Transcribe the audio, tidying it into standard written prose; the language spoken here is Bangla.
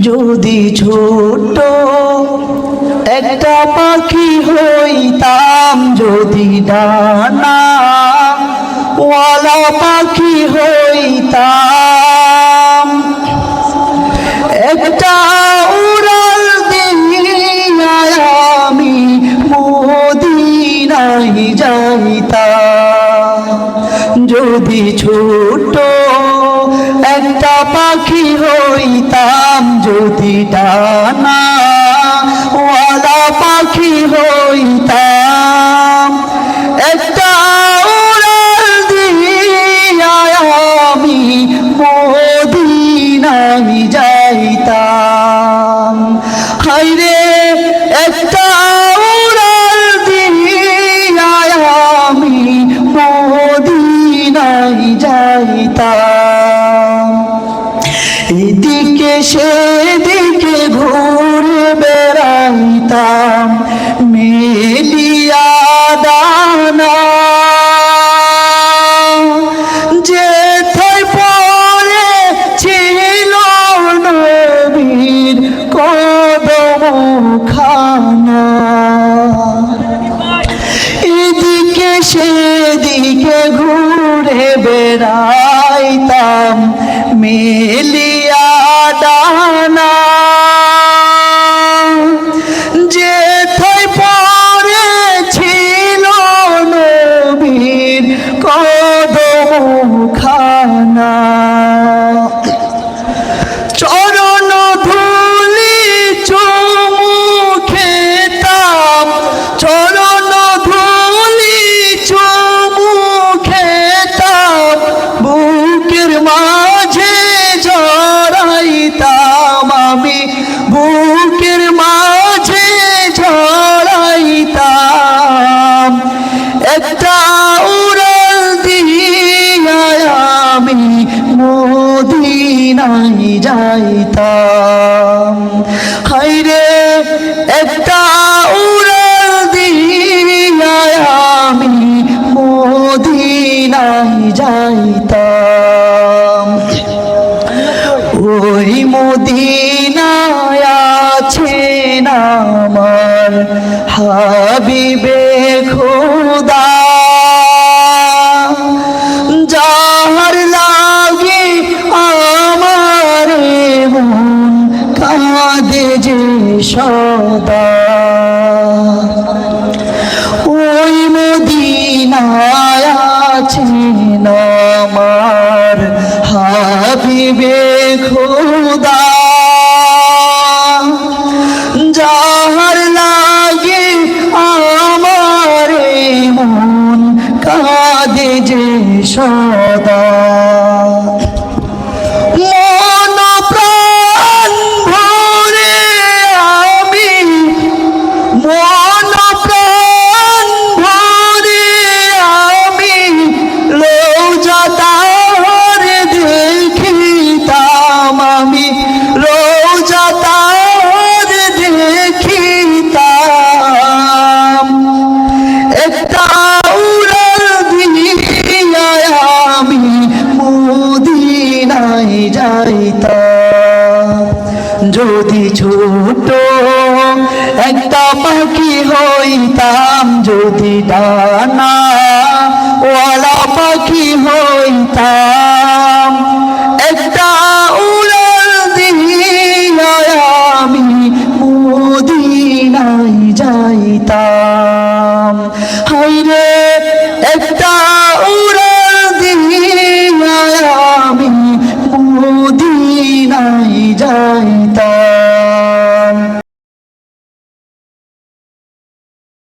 যদি ছোট একটা পাখি হইতাম, যদি ডানা ওয়ালা পাখি হইতাম, একটা উড়াল দিয়া আমি মদিনায় যাইতাম। যদি ছোট একটা পাখি হইতাম, যদি ডানা ওয়ালা পাখি হইতাম, একটা উড়াল দিয়া আমি মদিনায় যাইতাম। হায়রে একটা উড়াল দিয়া আমি মদিনায় যাইতাম। এদিকে সেদিকে ঘুরে বেড়াইতাম মেলিয়া দানা, যেথায় পরে ছিল নবীর কদমখানা। এদিকে সেদিকে ঘুরে বেড়াইতাম মেলিয়া ডানা, যেথায় পরে ছিল নবীর কদমখানা। চরণ ধুলি চুমু খেতাম, চরণ ধুলি চুমু খেতাম, বুকের মাঝে ঝরাইতাম আমি, বুকের মাঝে ঝরাইতাম। একটা উড়াল দিয়া আমি মদিনায় যাইতাম। হায়রে একটা উড়াল দিয়া আমি মদিনায় যাইতাম। ওই মদিনায় আছেন আমার হাবিবে খোদা, যাহার লাগে আমার মন কাঁদে যে সদা। ওই মদিনায় আছেন আমার হাবিবে খোদা, যাহার লাগে আমার মন কাঁদে যে সদা। মন প্রাণ ভরে আমি, মন প্রাণ ভরে আমি রোজা তার দেখিতাম, আমি রোজা তার দেখিতাম। একটা উড়াল দিয়া আমি মদিনায় যাইতাম। যদি ছোট একটা পাখি হইতাম, যদি ডানা ওয়ালা পাখি হইতাম, একটা উড়াল দিয়া আমি মদিনায় যাইতাম। হায়রে একটা উড়াল দিয়া আমি মদিনায় যাইতাম।